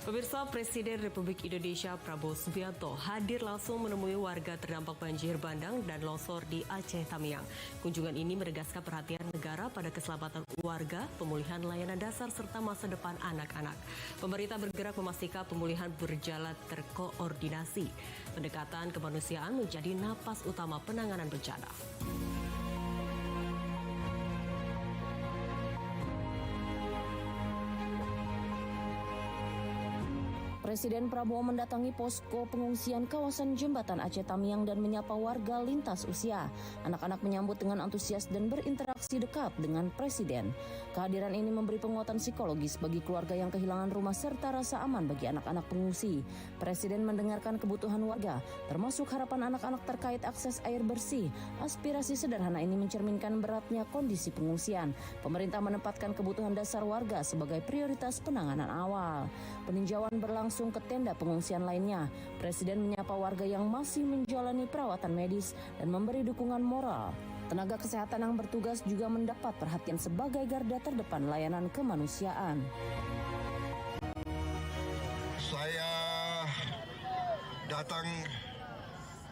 Pemirsa, Presiden Republik Indonesia Prabowo Subianto hadir langsung menemui warga terdampak banjir bandang dan longsor di Aceh Tamiang. Kunjungan ini menegaskan perhatian negara pada keselamatan warga, pemulihan layanan dasar serta masa depan anak-anak. Pemerintah bergerak memastikan pemulihan berjalan terkoordinasi. Pendekatan kemanusiaan menjadi napas utama penanganan bencana. Presiden Prabowo mendatangi posko pengungsian kawasan Jembatan Aceh Tamiang dan menyapa warga lintas usia. Anak-anak menyambut dengan antusias dan berinteraksi dekat dengan Presiden. Kehadiran ini memberi penguatan psikologis bagi keluarga yang kehilangan rumah serta rasa aman bagi anak-anak pengungsi. Presiden mendengarkan kebutuhan warga, termasuk harapan anak-anak terkait akses air bersih. Aspirasi sederhana ini mencerminkan beratnya kondisi pengungsian. Pemerintah menempatkan kebutuhan dasar warga sebagai prioritas penanganan awal. Peninjauan berlangsung ke tenda pengungsian lainnya. Presiden menyapa warga yang masih menjalani perawatan medis dan memberi dukungan moral. Tenaga kesehatan yang bertugas juga mendapat perhatian sebagai garda terdepan layanan kemanusiaan. Saya datang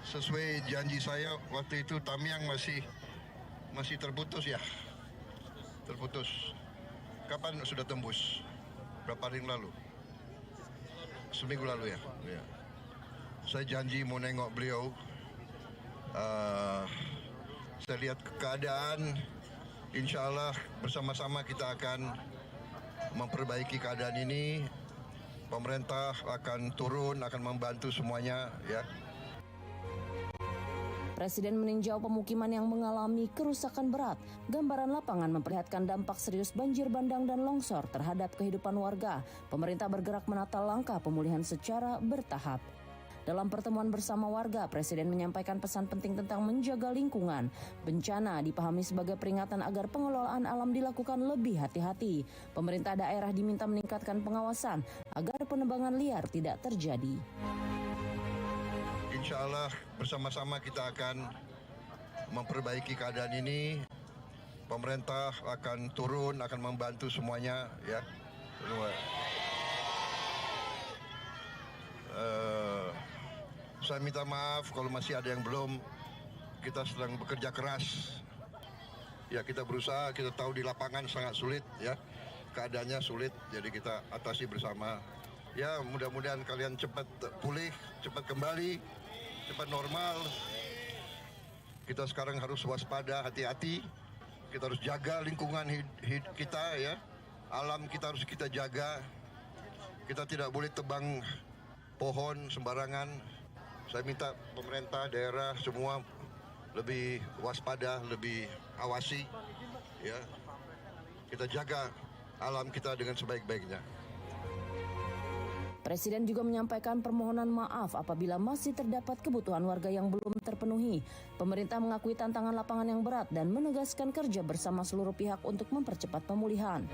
sesuai janji saya waktu itu. Tamiang masih terputus ya. Terputus. Kapan sudah tembus? Berapa hari yang lalu? Seminggu lalu ya. Saya janji mau nengok beliau. Saya lihat keadaan, insya Allah bersama-sama kita akan memperbaiki keadaan ini. Pemerintah akan turun, akan membantu semuanya ya. Presiden meninjau pemukiman yang mengalami kerusakan berat. Gambaran lapangan memperlihatkan dampak serius banjir bandang dan longsor terhadap kehidupan warga. Pemerintah bergerak menata langkah pemulihan secara bertahap. Dalam pertemuan bersama warga, Presiden menyampaikan pesan penting tentang menjaga lingkungan. Bencana dipahami sebagai peringatan agar pengelolaan alam dilakukan lebih hati-hati. Pemerintah daerah diminta meningkatkan pengawasan agar penebangan liar tidak terjadi. Insya Allah bersama-sama kita akan memperbaiki keadaan ini. Pemerintah akan turun, akan membantu semuanya ya. Saya minta maaf kalau masih ada yang belum. Kita sedang bekerja keras. Ya, kita berusaha, kita tahu di lapangan sangat sulit ya. Keadaannya sulit, jadi kita atasi bersama. Ya, mudah-mudahan kalian cepat pulih, cepat kembali, cepat normal. Kita sekarang harus waspada, hati-hati. Kita harus jaga lingkungan kita ya. Alam kita harus kita jaga. Kita tidak boleh tebang pohon sembarangan. Saya minta pemerintah daerah semua lebih waspada, lebih awasi ya. Kita jaga alam kita dengan sebaik-baiknya. Presiden juga menyampaikan permohonan maaf apabila masih terdapat kebutuhan warga yang belum terpenuhi. Pemerintah mengakui tantangan lapangan yang berat dan menegaskan kerja bersama seluruh pihak untuk mempercepat pemulihan.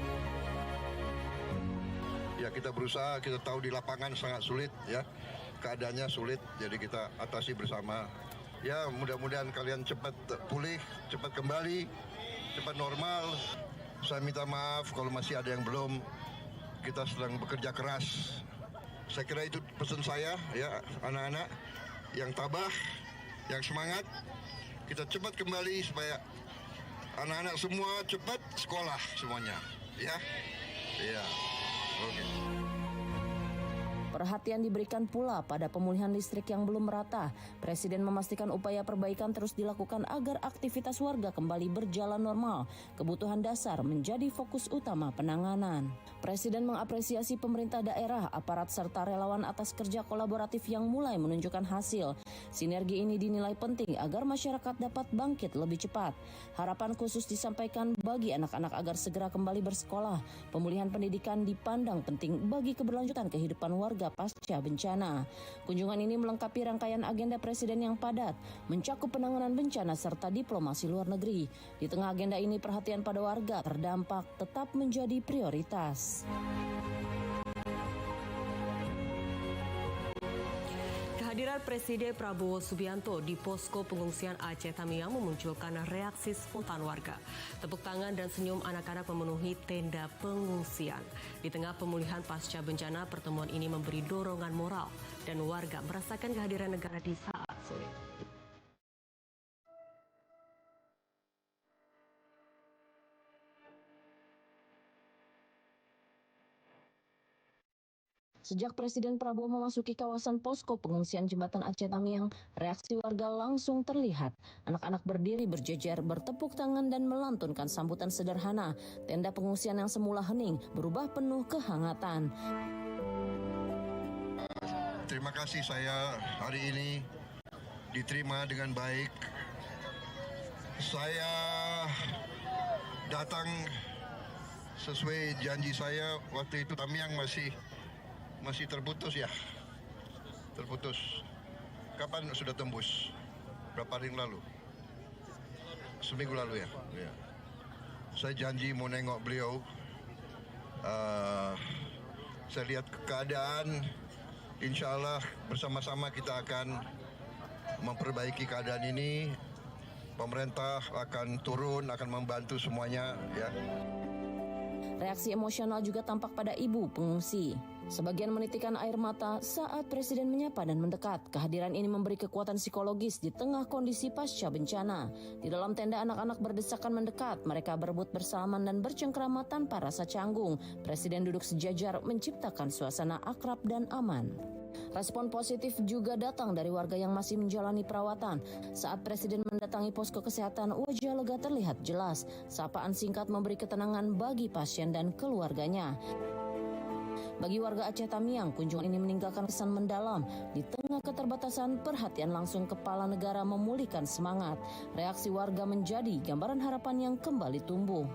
Ya, kita berusaha, kita tahu di lapangan sangat sulit ya. Keadaannya sulit, jadi kita atasi bersama. Ya, mudah-mudahan kalian cepat pulih, cepat kembali, cepat normal. Saya minta maaf kalau masih ada yang belum. Kita sedang bekerja keras. Saya kira itu pesan saya ya, anak-anak yang tabah, yang semangat. Kita cepat kembali supaya anak-anak semua cepat sekolah semuanya ya. Iya. Oke. Perhatian diberikan pula pada pemulihan listrik yang belum merata. Presiden memastikan upaya perbaikan terus dilakukan agar aktivitas warga kembali berjalan normal. Kebutuhan dasar menjadi fokus utama penanganan. Presiden mengapresiasi pemerintah daerah, aparat serta relawan atas kerja kolaboratif yang mulai menunjukkan hasil. Sinergi ini dinilai penting agar masyarakat dapat bangkit lebih cepat. Harapan khusus disampaikan bagi anak-anak agar segera kembali bersekolah. Pemulihan pendidikan dipandang penting bagi keberlanjutan kehidupan warga pasca bencana. Kunjungan ini melengkapi rangkaian agenda Presiden yang padat, mencakup penanganan bencana serta diplomasi luar negeri. Di tengah agenda ini, perhatian pada warga terdampak tetap menjadi prioritas. Kehadiran Kehadiran Presiden Prabowo Subianto di posko pengungsian Aceh Tamiang memunculkan reaksi spontan warga. Tepuk tangan dan senyum anak-anak memenuhi tenda pengungsian. Di tengah pemulihan pasca bencana, pertemuan ini memberi dorongan moral dan warga merasakan kehadiran negara di saat sulit. Sejak Presiden Prabowo memasuki kawasan posko pengungsian jembatan Aceh Tamiang, reaksi warga langsung terlihat. Anak-anak berdiri berjejer, bertepuk tangan dan melantunkan sambutan sederhana. Tenda pengungsian yang semula hening berubah penuh kehangatan. Terima kasih saya hari ini diterima dengan baik. Saya datang sesuai janji saya waktu itu. Tamiang masih terputus ya. Terputus. Kapan sudah tembus? Berapa hari lalu? Seminggu lalu ya. Ya. Saya janji mau nengok beliau. Saya lihat keadaan. Insya Allah bersama-sama kita akan memperbaiki keadaan ini. Pemerintah akan turun, akan membantu semuanya ya. Reaksi emosional juga tampak pada ibu pengungsi. Sebagian menitikkan air mata saat Presiden menyapa dan mendekat. Kehadiran ini memberi kekuatan psikologis di tengah kondisi pasca bencana. Di dalam tenda, anak-anak berdesakan mendekat. Mereka berebut bersalaman dan bercengkrama tanpa rasa canggung. Presiden duduk sejajar menciptakan suasana akrab dan aman. Respon positif juga datang dari warga yang masih menjalani perawatan. Saat Presiden mendatangi posko kesehatan, wajah lega terlihat jelas. Sapaan singkat memberi ketenangan bagi pasien dan keluarganya. Bagi warga Aceh Tamiang, kunjungan ini meninggalkan kesan mendalam. Di tengah keterbatasan, perhatian langsung kepala negara memulihkan semangat. Reaksi warga menjadi gambaran harapan yang kembali tumbuh.